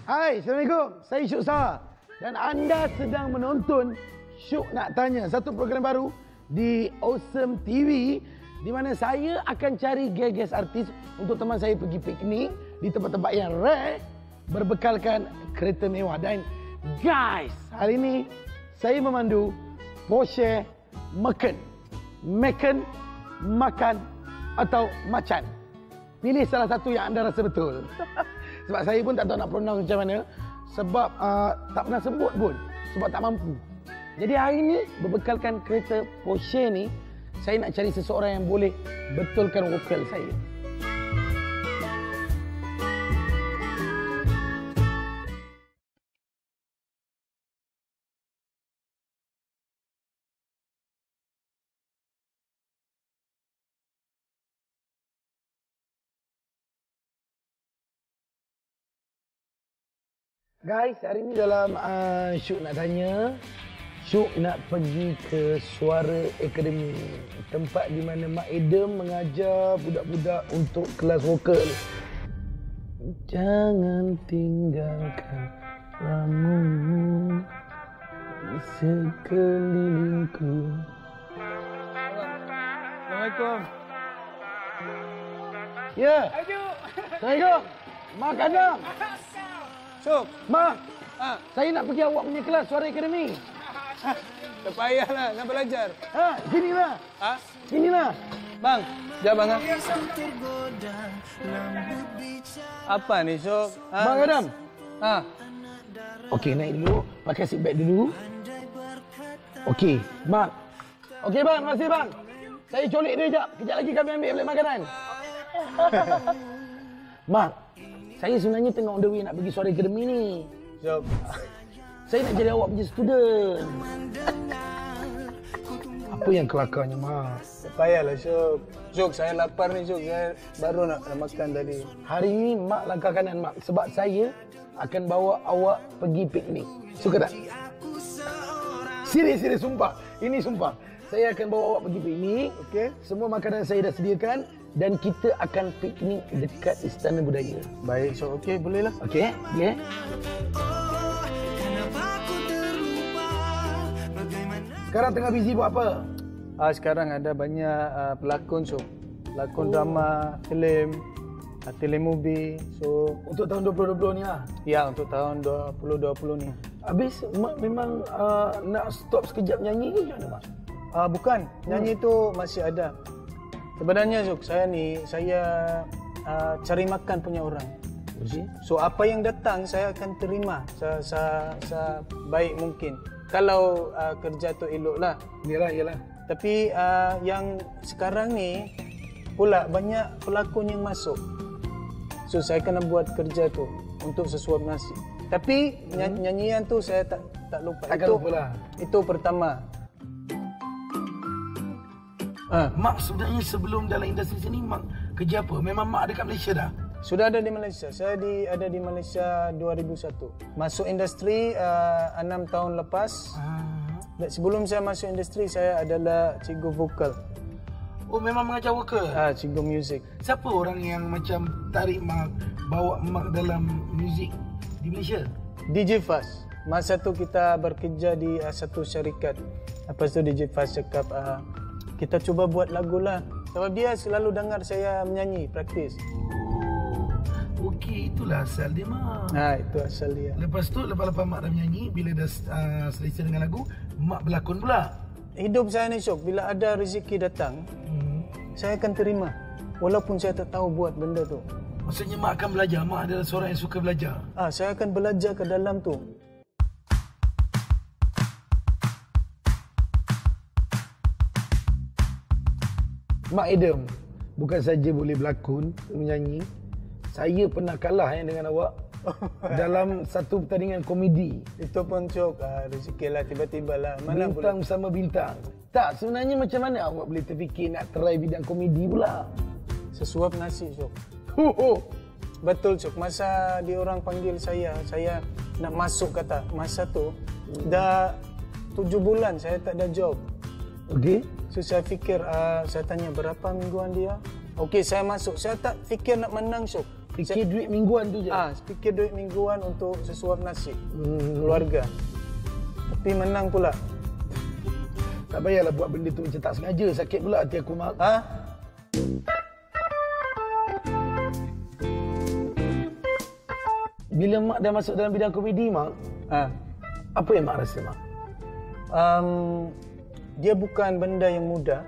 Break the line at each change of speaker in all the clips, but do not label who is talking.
Hai, Assalamualaikum. Saya Syuk Sah. Dan anda sedang menonton Syuk Nak Tanya, satu program baru di Awesome TV di mana saya akan cari guest artis untuk teman saya pergi piknik di tempat-tempat yang rare berbekalkan kereta mewah. Dan guys, hari ini saya memandu Porsche Macan. Macan, makan atau macan. Pilih salah satu yang anda rasa betul. Sebab saya pun tak tahu nak pronounce macam mana. Sebab tak pernah sebut pun. Sebab tak mampu. Jadi hari ini berbekalkan kereta Porsche ni, saya nak cari seseorang yang boleh betulkan vokal saya. Guys, hari ini dalam Syuk Nak Tanya, Syuk nak pergi ke Suara Akademi, tempat di mana Mak Adam mengajar budak-budak untuk kelas vokal. Jangan tinggalkan lamun di sekelilingku.
Assalamualaikum.
Ya. Assalamualaikum. Mak Adam.
Syuk.
Mak, saya nak pergi awak punya kelas Suara Akademi.
Tak payahlah nak belajar.
Sinilah.
Ha?
Sinilah.
Bang, sekejap bang. Apa ni Syuk?
Bang Adam. Okey, naik dulu. Pakai seat belt dulu. Okey, Mak. Okey bang, terima kasih bang. Saya colik dia sekejap. Kejap lagi kami ambil balik makanan. Mak, saya sebenarnya tengah on the way nak pergi Suara Akademi ni.
Syuk.
Saya nak jadi awak punya student. Apa yang kelakarnya, Mak?
Tak payahlah Syuk. Syuk, saya lapar ni Syuk. Saya baru nak makan tadi.
Hari ini Mak langkah kanan, Mak. Sebab saya akan bawa awak pergi piknik. Suka tak? Serius, sumpah. Ini sumpah. Saya akan bawa awak pergi piknik.
Okey.
Semua makanan saya dah sediakan. Dan kita akan piknik dekat Istana Budaya.
Baik Syuk. Okey, bolehlah.
Okey? Okey? Sekarang tengah busy buat apa?
Sekarang ada banyak pelakon Syuk. Pelakon drama, filem, telemovie. So,
Untuk tahun 2020 ni lah.
ya untuk tahun 2020 ni.
Habis Mak memang nak stop sekejap nyanyi ke macam mana, Mak?
Bukan, nyanyi tu masih ada. Sebenarnya Syuk, saya cari makan punya orang.
Okay.
So apa yang datang saya akan terima sebaik mungkin. Kalau kerja tu elok lah.
Yalah.
Tapi yang sekarang ni pula banyak pelakon yang masuk. So saya kena buat kerja tu untuk sesuap nasi. Tapi nyanyian tu saya tak lupa.
Takkan lupa lah.
Itu pertama.
Mak sebenarnya sebelum dalam industri sini Mak kerja apa? Memang Mak ada kat Malaysia dah?
Sudah ada di Malaysia. Saya ada di Malaysia 2001. Masuk industri 6 tahun lepas. Dan sebelum saya masuk industri, saya adalah cikgu vokal.
Oh, memang mengajar vokal?
Cikgu muzik.
Siapa orang yang macam tarik Mak, bawa Mak dalam muzik di Malaysia?
DJ Fast. Masa tu kita bekerja di satu syarikat. Lepas tu DJ Fast cakap, kita cuba buat lagu lah. Sebab dia selalu dengar saya menyanyi, praktis.
Okey, itulah asal dia, Mak.
Itu asal dia.
Lepas tu, lepas Mak dah menyanyi, bila dah selesai dengan lagu, Mak berlakon pula.
Hidup saya ni Syuk, bila ada rezeki datang, saya akan terima. Walaupun saya tak tahu buat benda tu.
Maksudnya Mak akan belajar? Mak adalah seorang yang suka belajar?
Saya akan belajar ke dalam tu.
Mak Adam, bukan saja boleh berlakon, menyanyi. Saya pernah kalah dengan awak dalam satu pertandingan komedi.
Itu pun Syuk, rezeki lah tiba-tiba lah. Mana
bintang
boleh.
bersama bintang. Tak, sebenarnya macam mana awak boleh terfikir nak try bidang komedi pula?
Sesuap nasi Syuk.
Oh.
Betul Syuk, masa diorang panggil saya nak masuk kata. Masa tu, dah 7 bulan saya tak ada job.
Okey.
So saya fikir, saya tanya berapa mingguan dia. Okey, saya masuk. Saya tak fikir nak menang Syuk.
Fikir duit mingguan tu je.
Fikir duit mingguan untuk sesuap nasi keluarga. Tapi menang pula.
Tak payahlah buat benda tu macam tak sengaja. Sakit pula hati aku, Mak. Bila Mak dah masuk dalam bidang komedi, Mak, apa yang Mak rasa, Mak?
Dia bukan benda yang mudah.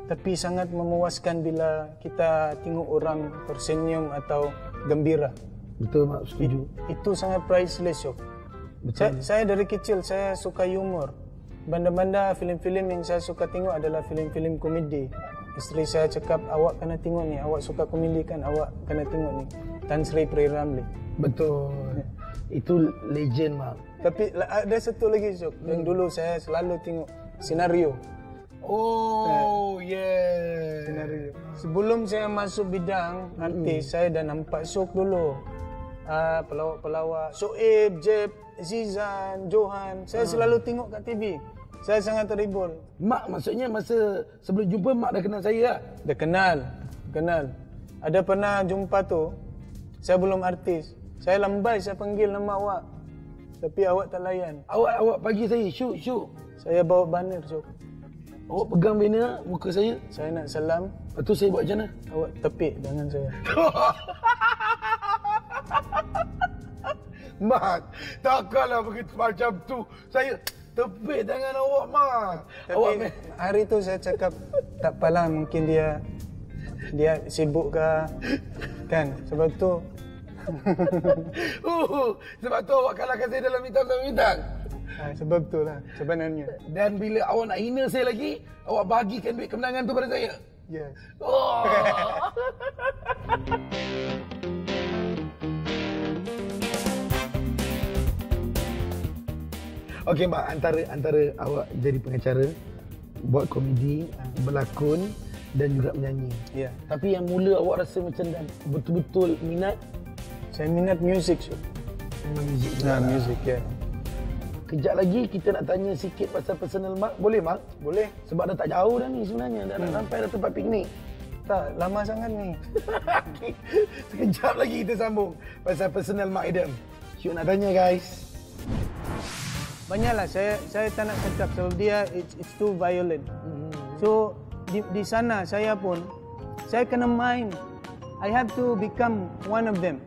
Tapi sangat memuaskan bila kita tengok orang tersenyum atau gembira.
Betul, Mak. Setuju.
Itu sangat priceless, Syok. Saya dari kecil, saya suka humor. Banda-banda filem-filem yang saya suka tengok adalah filem-filem komedi. Isteri saya cakap, awak kena tengok ni. Awak suka komedi kan? Awak kena tengok ni. Tan Sri P. Ramlee.
Betul. Itu legend, Mak.
Tapi ada satu lagi, Syok. Yang dulu saya selalu tengok Senario. Senario. Sebelum saya masuk bidang artis, saya dah nampak Syok dulu. Pelawak-pelawak Soeb, Jeb, Zizan, Johan. Saya selalu tengok kat TV. Saya sangat terhibur.
Mak, maksudnya masa sebelum jumpa Mak dah kenal saya lah?
Dah kenal. Ada pernah jumpa tu, saya belum artis. Saya lambai, saya panggil nama awak. Tapi awak tak layan.
Awak pagi saya, syuk.
Saya bawa banner, Syok.
Awak pegang banner muka saya.
Saya nak salam.
Lepas tu saya buat macam mana?
Awak tepik tangan saya.
Mak, takkanlah begitu macam tu. Saya tepik tangan awak, Mak.
Tapi hari tu saya cakap, tak apalah, mungkin dia sibuk ke, kan? Sebab tu
sebab tu awak kalahkan saya dalam bintang-bintang.
Sebab tu lah sebenarnya.
Dan bila awak nak hina saya lagi, awak bahagikan duit kemenangan tu pada saya.
Yes.
Okey, Mak, antara awak jadi pengacara, buat komedi, berlakon dan juga menyanyi.
Ya.
Tapi yang mula awak rasa macam dah betul-betul minat?
Saya minat muzik, Syok.
Muzik.
Muzik, ya.
Kejap lagi kita nak tanya sikit pasal personal Mak. Boleh, Mak?
Boleh.
Sebab dah tak jauh dah ni sebenarnya. Dah nak sampai dah tempat piknik.
Tak, lama sangat ni.
Sekejap lagi kita sambung pasal personal Mak Adam. Syuk nak tanya, guys.
Banyaklah, saya tak nak cakap sebab dia it's too violent. So di sana saya pun saya kena main. I have to become one of them.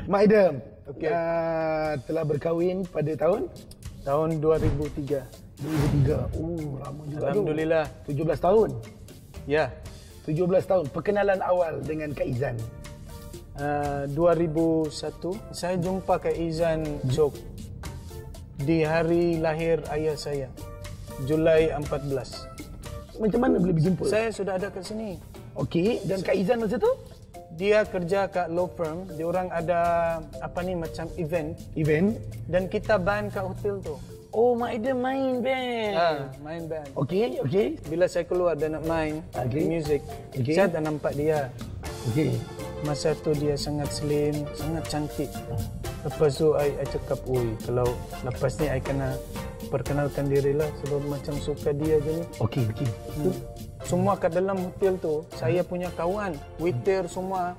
Mak Adam,
Okey.
Telah berkahwin pada tahun?
Tahun 2003.
2003. Lama juga.
Alhamdulillah.
17 tahun.
Ya.
17 tahun. Perkenalan awal dengan Kak Izan.
2001 saya jumpa Kak Izan Syok di hari lahir ayah saya, Julai 14.
Macam mana boleh berjumpa?
Saya sudah ada kat sini.
Okey, dan Kak Izan masa tu?
Dia kerja kat law firm. Dia orang ada macam event dan kita band kat hotel tu.
Oh, Mak Adam main band.
Main band.
Okey.
Bila saya keluar dan nak main music, saya dah nampak dia.
Okey.
Masa tu dia sangat slim, sangat cantik. Lepas tu I cakap, kalau lepas ni I kena perkenalkan diri lah sebab macam suka dia je ni.
Okey.
Semua kat dalam hotel tu, saya punya kawan, waiter semua.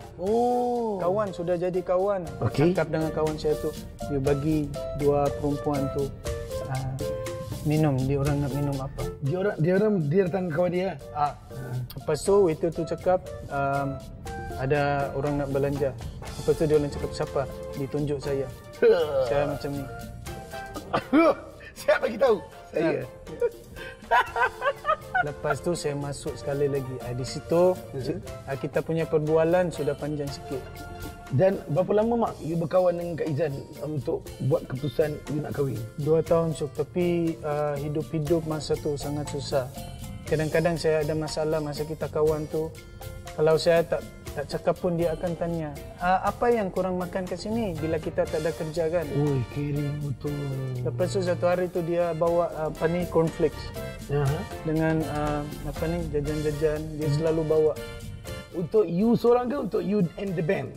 Kawan, sudah jadi kawan.
Okey.
Cakap dengan kawan saya tu, dia bagi dua perempuan tu minum. Dia orang nak minum apa?
Dia datang kawan dia.
Lepas tu waiter tu cakap, ada orang nak belanja. Lepas tu dia orang cakap, siapa? Ditunjuk saya. Saya macam ni.
Siapa bagi tahu? Saya.
Lepas tu saya masuk sekali lagi. Di situ kita punya perbualan sudah panjang sikit.
Dan berapa lama, Mak, you berkawan dengan Kak Izan untuk buat keputusan you nak kahwin?
2 tahun, Syok. Tapi hidup masa tu sangat susah. Kadang-kadang saya ada masalah masa kita kawan tu. Kalau saya Tak cakap pun dia akan tanya, apa yang kurang makan kat sini bila kita tak ada kerja kan?
Ui, kirim betul.
Lepas tu satu hari tu dia bawa cornflakes dengan jajan-jajan. Dia selalu bawa.
Untuk you seorang ke untuk you and the band?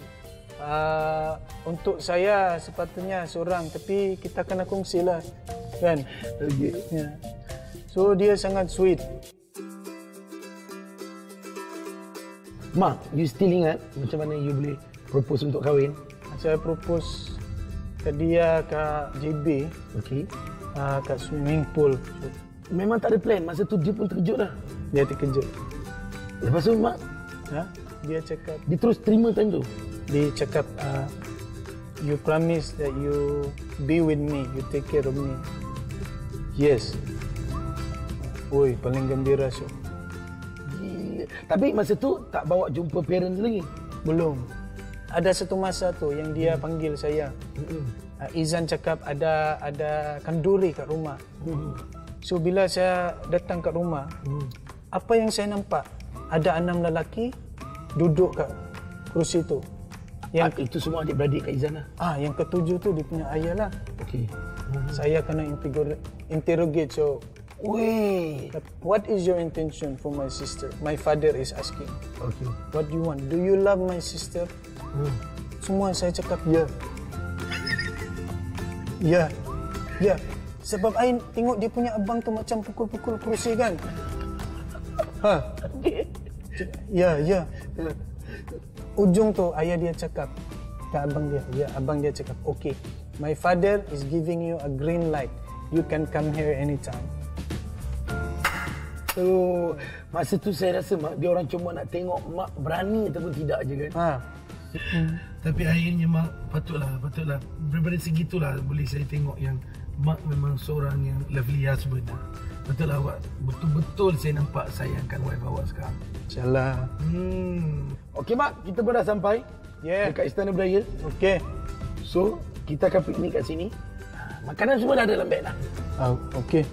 Untuk saya sepatutnya seorang, tapi kita kena kongsi lah kan.
Okay.
Ya. So dia sangat sweet.
Mak, you still ingat macam mana you boleh propose untuk kahwin?
Saya propose ke dia kat JB, kat swimming pool.
Memang tak ada plan, masa tu dia pun terkejut lah.
Dia terkejut.
Lepas tu mak,
dia cakap,
dia terus terima time tu.
Dia cakap, you promise that you be with me, you take care of me. Yes. Oi, paling gembira so.
Tapi masa tu tak bawa jumpa parents lagi?
Belum. Ada satu masa tu yang dia panggil saya. Izan cakap ada kanduri kat rumah. So bila saya datang kat rumah, apa yang saya nampak? Ada 6 lelaki duduk kat kerusi tu. Yang
itu semua adik-beradik Kak Izan lah?
Yang ketujuh tu dia punya ayah lah.
Okey.
Saya kena interrogate. So,
wait,
what is your intention for my sister? My father is asking.
Okay.
What do you want? Do you love my sister? Semua saya cakap ya. Ya. Sebab I tengok dia punya abang tu macam pukul-pukul kerusi kan. Ya. Ujung tu ayah dia cakap ke abang dia. Ya, abang dia cakap, okay, my father is giving you a green light. You can come here anytime.
So, masa tu saya rasa mak, dia orang cuma nak tengok mak berani ataupun tidak je kan. Tapi akhirnya mak patutlah. Daripada segitulah boleh saya tengok yang mak memang seorang yang lovely husband. Betul lah awak. Betul-betul saya nampak sayangkan wife awak sekarang.
InsyaAllah.
Okey mak, kita pun dah sampai dekat Istana Budaya.
Okey.
So, kita akan piknik kat sini. Makanan semua dah ada dalam beg dah.
Okey.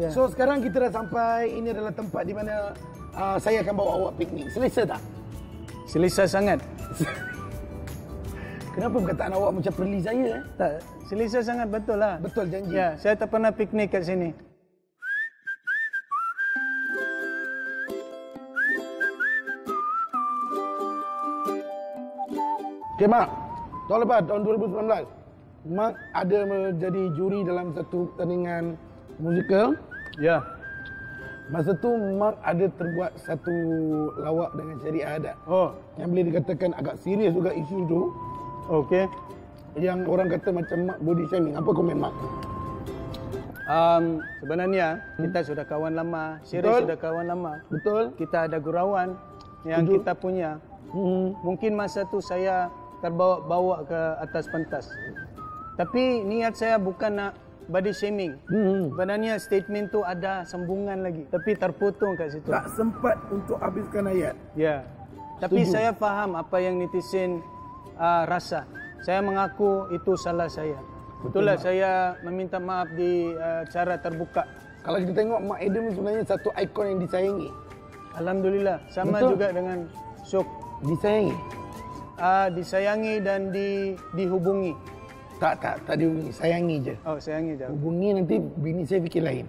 So sekarang kita dah sampai. Ini adalah tempat di mana saya akan bawa awak piknik. Selesa tak?
Selesa sangat.
Kenapa perkataan awak macam perli saya?
Tak, selesa sangat, betul lah.
Betul, janji.
Ya, saya tak pernah piknik kat sini.
Okay mak, tahun lepas, tahun 2019, mak ada menjadi juri dalam satu pertandingan musikal.
Ya.
Masa tu mak ada terbuat satu lawak dengan Syariah Adat. Yang boleh dikatakan agak serius juga isu tu.
Okey.
Yang orang kata macam mak body shaming. Apa komen mak?
Sebenarnya kita sudah kawan lama, Syariah sudah kawan lama.
Betul.
Kita ada gurauan yang kita punya. Mungkin masa tu saya terbawa-bawa ke atas pentas. Tapi niat saya bukan nak body shaming. Sebenarnya statement tu ada sambungan lagi, tapi terpotong kat situ.
Tak sempat untuk habiskan ayat.
Ya. Tapi
Setuju.
saya faham apa yang netizen rasa. Saya mengaku itu salah saya. Itulah saya meminta maaf di cara terbuka.
Kalau kita tengok Mak Adam sebenarnya satu ikon yang disayangi.
Alhamdulillah. Sama
Betul.
juga dengan Syok.
Disayangi?
Disayangi dan dihubungi.
Tak dihubungi. Sayangi je.
Oh, sayangi je.
Hubungi nanti bini saya fikir lain.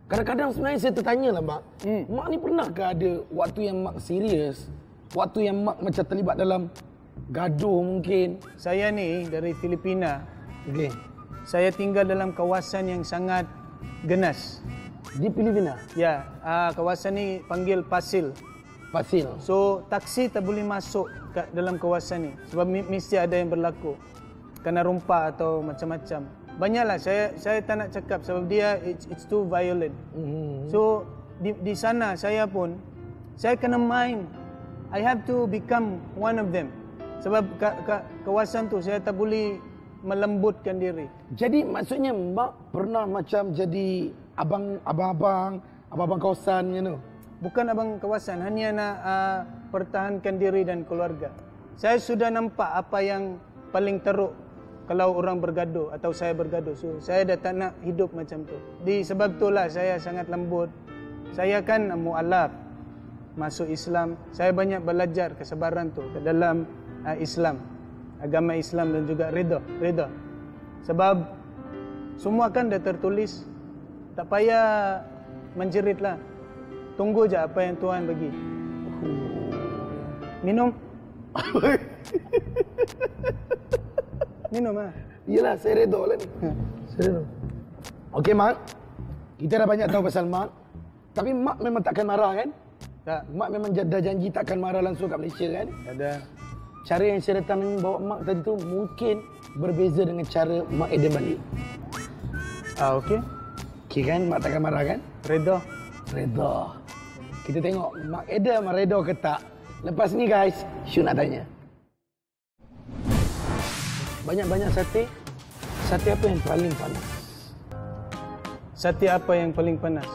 Kadang-kadang sebenarnya saya tertanya lah Mak. Mak ni pernahkah ada waktu yang Mak serius? Waktu yang Mak macam terlibat dalam gaduh mungkin?
Saya ni dari Filipina.
Okey.
Saya tinggal dalam kawasan yang sangat genas.
Di Filipina?
Ya, kawasan ni panggil Pasil.
Pasil.
So, taksi tak boleh masuk kat dalam kawasan ni sebab mesti ada yang berlaku. kena rumpa atau macam-macam. Banyaklah saya tak nak cakap sebab dia it's too violent. So di sana saya pun saya kena main. I have to become one of them. Sebab kawasan tu saya tak boleh melembutkan diri.
Jadi maksudnya mak pernah macam jadi abang-abang kawasan you know.
Bukan abang kawasan, hanya nak pertahankan diri dan keluarga. Saya sudah nampak apa yang paling teruk kalau orang bergaduh atau saya bergaduh. So, saya dah tak nak hidup macam tu. Sebab itulah saya sangat lembut. Saya kan mu'alaf, masuk Islam. Saya banyak belajar kesabaran tu ke dalam Islam. Agama Islam dan juga reda. Sebab semua kan dah tertulis. Tak payah menjeritlah. Tunggu je apa yang Tuhan bagi. Minum. Minum lah.
Yelah, saya redha lah ni. Saya redha. Okey, Mak. Kita dah banyak tahu pasal Mak. Tapi Mak memang takkan marah kan?
Tak.
Mak memang dah janji takkan marah langsung kat Malaysia kan?
Ada.
Cara yang saya datang bawa Mak tadi tu mungkin berbeza dengan cara Mak Adam balik.
Okey.
Okey kan? Mak takkan marah kan?
Redha.
Redha. Kita tengok Mak Adam redha ke tak. Lepas ni guys, Syuk nak tanya. Banyak-banyak sate. Sate apa yang paling panas?
Sate apa yang paling panas?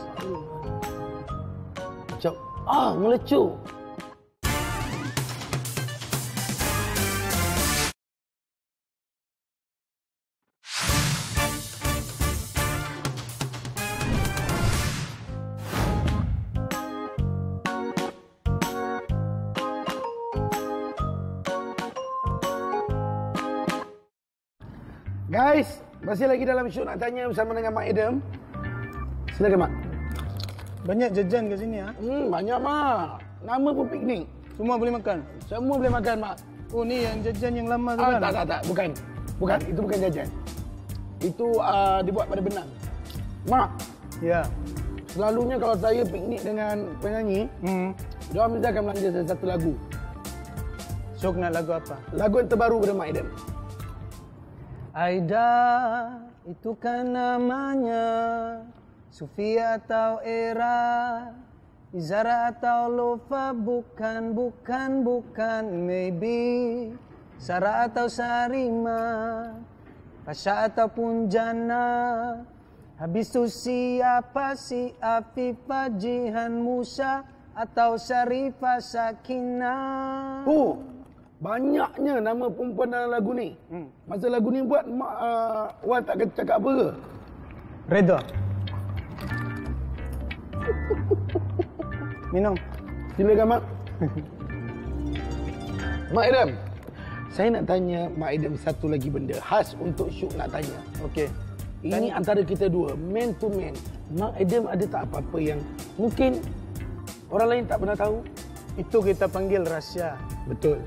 Macam, melecuk. Guys, masih lagi dalam Syuk nak tanya bersama dengan Mak Adam. Silakan Mak.
Banyak jajan kat sini
Banyak Mak. Nama pun piknik.
Semua boleh makan.
Semua boleh makan Mak.
Oh ni yang jajan yang lama tu kan?
Tak. Bukan. Itu bukan jajan. Itu dibuat pada benang. Mak.
Ya.
Selalunya kalau saya piknik dengan penyanyi, dia mesti akan belanja satu lagu.
Syuk nak lagu apa?
Lagu yang terbaru pada Mak Adam.
Aida, itu kan namanya. Sufia atau Era, Izara atau Lofa, bukan. Maybe Sarah atau Sarima, Pasha ataupun Jana. Habis tu siapa si Afifah, Jihan, Musa atau Syarifah, Sakinah.
Banyaknya nama perempuan dalam lagu ni. Masa lagu ni buat, Mak Wan tak cakap apa ke?
Redha. Minum.
Silakan Mak. Mak Adam, saya nak tanya Mak Adam satu lagi benda khas untuk Syuk nak tanya.
Okey.
Ini antara kita dua, man to man. Mak Adam ada tak apa-apa yang mungkin orang lain tak pernah tahu?
Itu kita panggil rahsia.
Betul.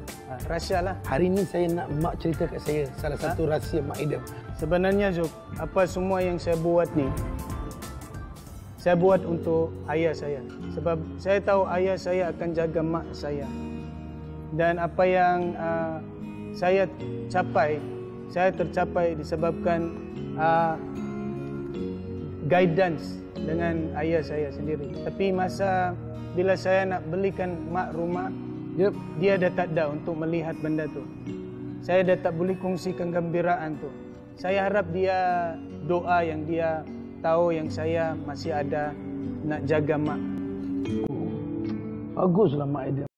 Rahsia lah.
Hari ini saya nak Mak cerita kat saya salah satu rahsia Mak Adam.
Sebenarnya Zuk, apa semua yang saya buat ni, saya buat untuk ayah saya. Sebab saya tahu ayah saya akan jaga mak saya. Dan apa yang saya capai, saya tercapai disebabkan guidance dengan ayah saya sendiri. Tapi bila saya nak belikan mak rumah, dia dah tak ada untuk melihat benda tu. Saya dah tak boleh kongsikan gembiraan tu. Saya harap dia doa yang dia tahu yang saya masih ada nak jaga mak.
Baguslah Mak Adam.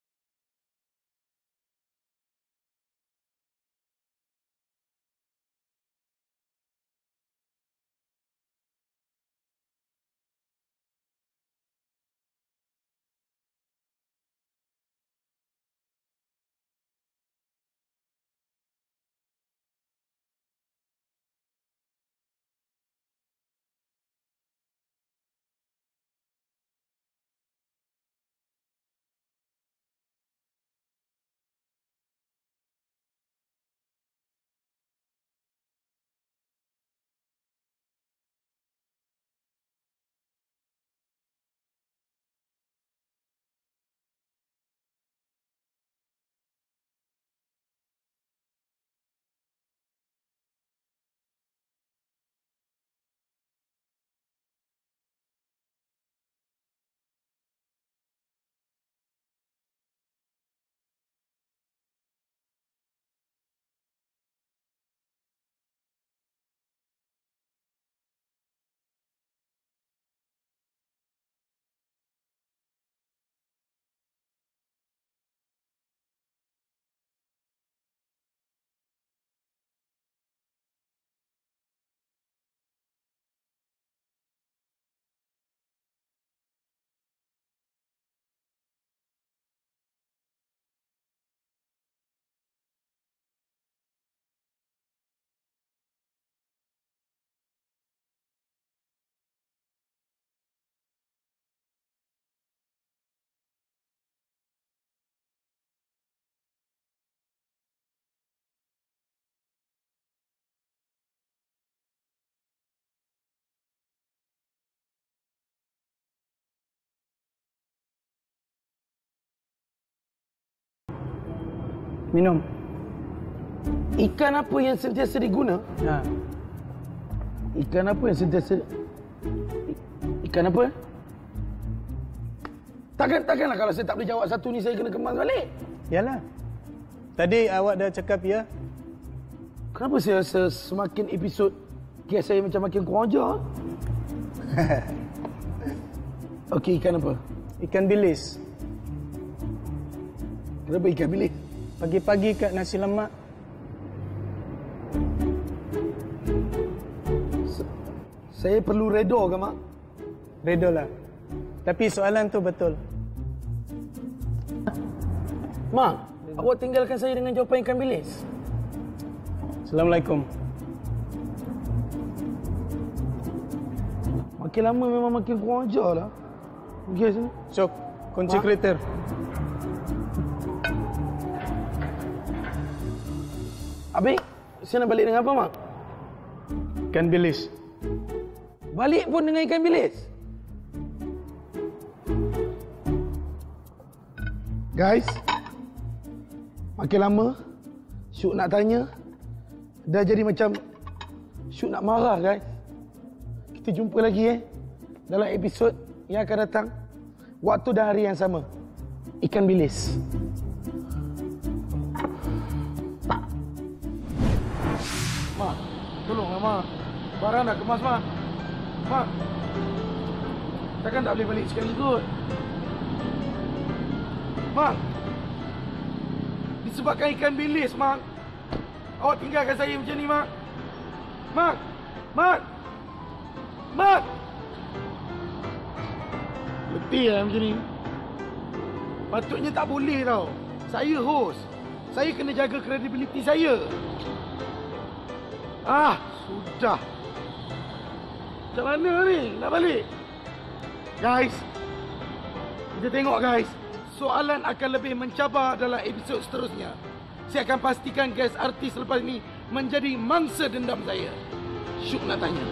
Minum.
Ikan apa yang sentiasa diguna?
Ha.
Ikan apa yang sentiasa... Ikan apa? Takkanlah kalau saya tak boleh jawab satu ni saya kena kemas balik.
Yalah. Tadi awak dah cakap ya.
Kenapa saya rasa semakin episod kes saya macam makin kurang ajar? Okey, ikan apa?
Ikan bilis.
Kenapa ikan bilis?
Pagi-pagi kat nasi lemak.
Saya perlu redor ke, Mak?
Redo lah. Tapi soalan tu betul.
Mak, awak tinggalkan saya dengan jawapan ikan bilis.
Assalamualaikum.
Makin lama memang makin kurang ajar lah. Okey, sini.
Sok, kunci
Mak?
kereta.
Habis, saya nak balik dengan apa, Mak?
Ikan bilis.
Balik pun dengan ikan bilis? Guys, makin lama Syuk nak tanya, dah jadi macam Syuk nak marah, guys. Kita jumpa lagi dalam episod yang akan datang, waktu dan hari yang sama. Ikan bilis. Mak, tolonglah, Mak. Barang dah kemas, Mak. Mak, takkan tak boleh balik sekali kot. Mak, disebabkan ikan bilis, Mak. Awak tinggalkan saya macam ni, Mak. Mak, Mak, Mak. Letih lah macam ni. Patutnya tak boleh tau. Saya host. Saya kena jaga kredibiliti saya. Sudah. Macam mana ni nak balik? Guys, kita tengok guys. Soalan akan lebih mencabar dalam episod seterusnya. Saya akan pastikan guys artis lepas ni menjadi mangsa dendam saya. Syuk nak tanya.